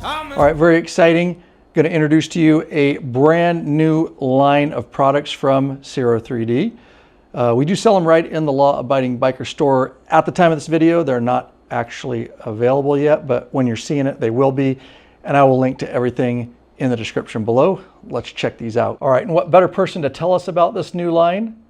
All right, very exciting. Going to introduce to you a brand new line of products from Ciro 3D. We do sell them right in the law-abiding biker store. At the time of this video, they're not actually available yet, but when you're seeing it, they will be. And I will link to everything in the description below. Let's check these out. All right, and what better person to tell us about this new line?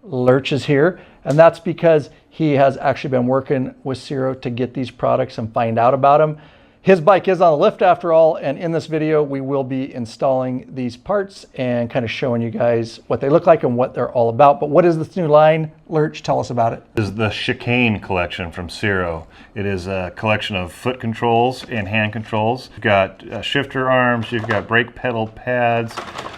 Lurch is here, and that's because he has actually been working with Ciro to get these products and find out about them. His bike is on the lift after all, and in this video we will be installing these parts and kind of showing you guys what they look like and what they're all about. But what is this new line? Lurch, tell us about it. This is the Chicane Collection from Ciro. It is a collection of foot controls and hand controls. You've got shifter arms, you've got brake pedal pads,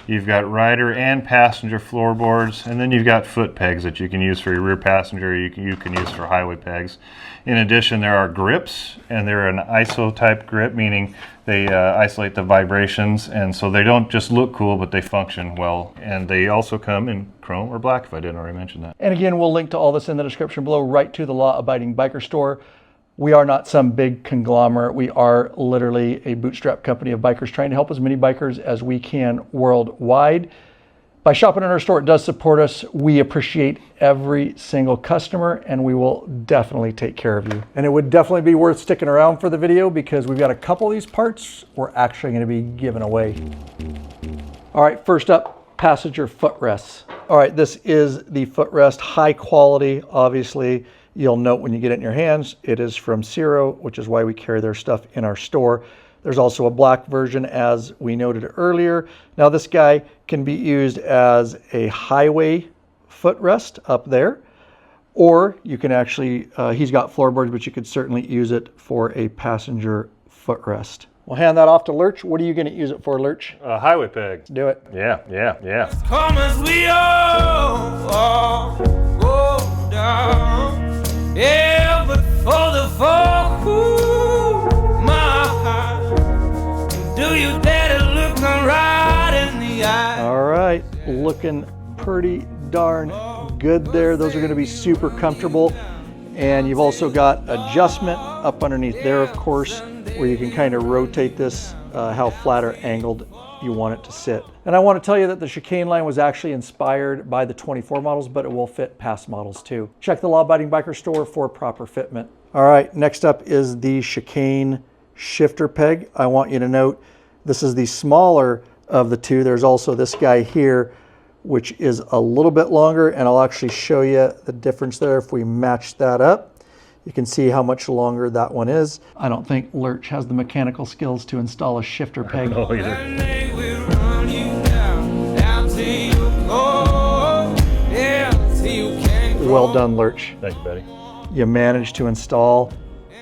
you've got rider and passenger floorboards, and then you've got foot pegs that you can use for your rear passenger, you can use for highway pegs. In addition, there are grips, and they're an ISO type grip, meaning they isolate the vibrations, and so they don't just look cool, but they function well. And they also come in chrome or black, if I didn't already mention that. And again, we'll link to all this in the description below, right to the law-abiding biker store. We are not some big conglomerate. We are literally a bootstrap company of bikers trying to help as many bikers as we can worldwide. By shopping in our store, it does support us. We appreciate every single customer, and we will definitely take care of you. And it would definitely be worth sticking around for the video because we've got a couple of these parts we're actually going to be giving away. All right, first up, passenger footrests. All right, this is the footrest, high quality. Obviously, you'll note when you get it in your hands, it is from Ciro, which is why we carry their stuff in our store. There's also a black version, as we noted earlier. Now this guy can be used as a highway footrest up there, or you can actually, he's got floorboards, but you could certainly use it for a passenger footrest. We'll hand that off to Lurch. What are you gonna use it for, Lurch? Highway peg. Do it. Yeah. Come as we all go down. Yeah, but for the folk who my heart, do you dare to look them right in the eye? All right, looking pretty darn good there. Those are gonna be super comfortable. And you've also got adjustment up underneath there, of course, where you can kind of rotate this, how flat or angled you want it to sit. And I want to tell you that the Chicane line was actually inspired by the 24 models, but it will fit past models too. Check the Law-Abiding Biker store for proper fitment. All right, next up is the Chicane shifter peg. I want you to note this is the smaller of the two. There's also this guy here, which is a little bit longer, and I'll actually show you the difference there. If we match that up, you can see how much longer that one is. I don't think Lurch has the mechanical skills to install a shifter peg. Oh, either. Well done, Lurch. Thank you, buddy. You managed to install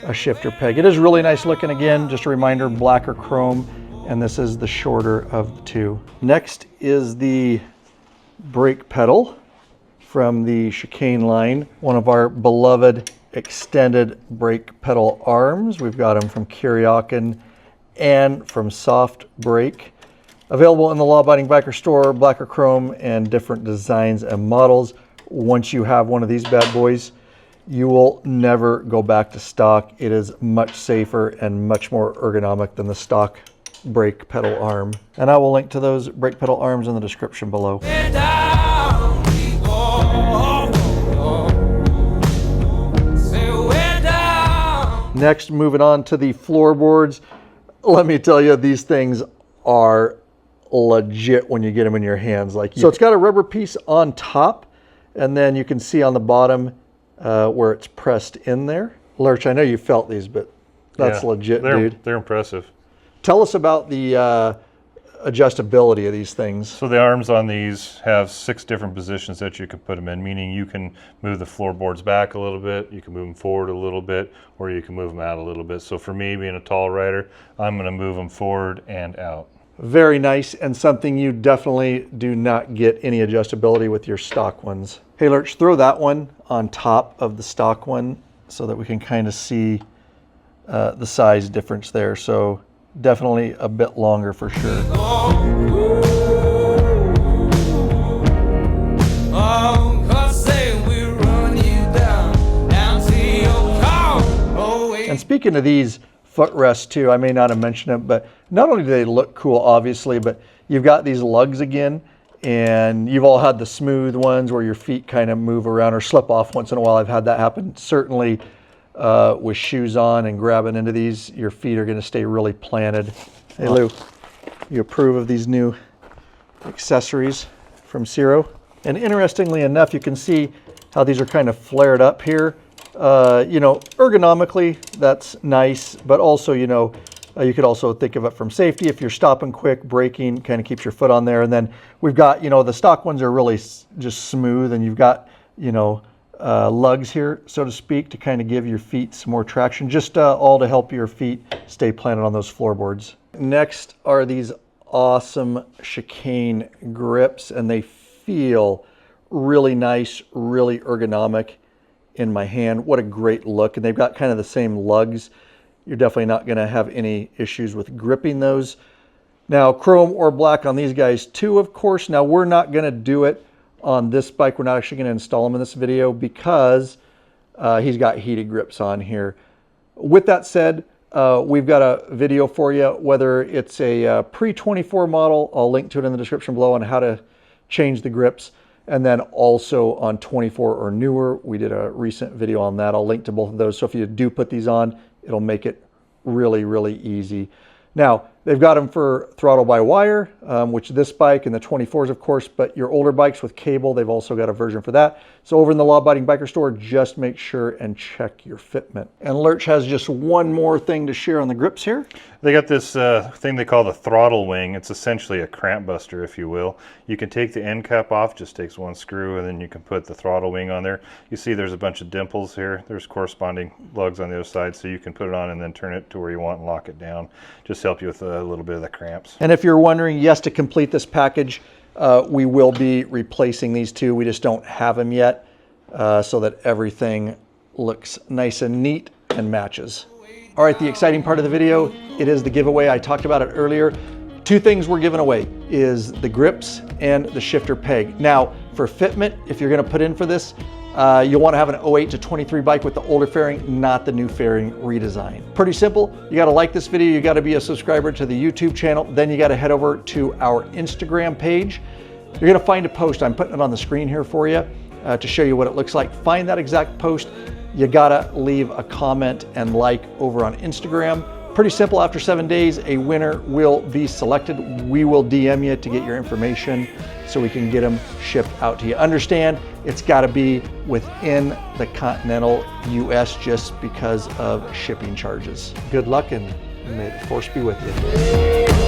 a shifter peg. It is really nice looking. Again, just a reminder, black or chrome, and this is the shorter of the two. Next is the brake pedal from the Chicane line, one of our beloved extended brake pedal arms. We've got them from KURYAKYN and from Soft Brake. Available in the Law-Abiding Biker store, black or chrome, and different designs and models. Once you have one of these bad boys, you will never go back to stock. It is much safer and much more ergonomic than the stock brake pedal arm. And I will link to those brake pedal arms in the description below. Next, moving on to the floorboards. Let me tell you, these things are legit when you get them in your hands. So it's got a rubber piece on top, and then you can see on the bottom where it's pressed in there. Lurch, I know you felt these, but that's legit, dude. They're impressive. Tell us about the adjustability of these things. So the arms on these have 6 different positions that you can put them in, meaning you can move the floorboards back a little bit, you can move them forward a little bit, or you can move them out a little bit. So for me, being a tall rider, I'm going to move them forward and out. Very nice, and something you definitely do not get any adjustability with your stock ones. Hey Lurch, throw that one on top of the stock one so that we can kind of see the size difference there. So definitely a bit longer for sure. And speaking of these footrest too. I may not have mentioned it, but not only do they look cool, obviously, but you've got these lugs again, and you've all had the smooth ones where your feet kind of move around or slip off once in a while. I've had that happen. Certainly with shoes on and grabbing into these, your feet are going to stay really planted. Hey Lou, you approve of these new accessories from Ciro? And interestingly enough, you can see how these are kind of flared up here. You know, ergonomically, that's nice, but also, you know, you could also think of it from safety. If you're stopping quick, braking, kind of keeps your foot on there. And then we've got, you know, the stock ones are really just smooth, and you've got, you know, lugs here, so to speak, to kind of give your feet some more traction, just all to help your feet stay planted on those floorboards. Next are these awesome Chicane grips, and they feel really nice, really ergonomic in my hand. What a great look. And they've got kind of the same lugs. You're definitely not going to have any issues with gripping those. Now, chrome or black on these guys too, of course. Now, we're not going to do it on this bike. We're not actually going to install them in this video because he's got heated grips on here. With that said, we've got a video for you, whether it's a pre-24 model, I'll link to it in the description below, on how to change the grips. And then also on 24 or newer, we did a recent video on that. I'll link to both of those. So if you do put these on, it'll make it really, really easy. Now, they've got them for throttle by wire, which this bike and the 24s, of course, but your older bikes with cable, they've also got a version for that. So over in the Law Abiding Biker Store, just make sure and check your fitment. And Lurch has just one more thing to share on the grips here. They got this thing they call the throttle wing. It's essentially a cramp buster, if you will. You can take the end cap off, just takes one screw, and then you can put the throttle wing on there. You see there's a bunch of dimples here. There's corresponding lugs on the other side, so you can put it on and then turn it to where you want and lock it down. Just help you with a little bit of the cramps. And if you're wondering, yes, to complete this package, we will be replacing these two. We just don't have them yet, so that everything looks nice and neat and matches. All right, the exciting part of the video, it is the giveaway. I talked about it earlier. Two things we're giving away is the grips and the shifter peg. Now, for fitment, if you're gonna put in for this, you'll wanna have an 08 to 23 bike with the older fairing, not the new fairing redesign. Pretty simple. You gotta like this video, you gotta be a subscriber to the YouTube channel, then you gotta head over to our Instagram page. You're gonna find a post, I'm putting it on the screen here for you to show you what it looks like. Find that exact post. You gotta leave a comment and like over on Instagram. Pretty simple. After 7 days, a winner will be selected. We will DM you to get your information so we can get them shipped out to you. Understand, it's gotta be within the continental US just because of shipping charges. Good luck and may the force be with you.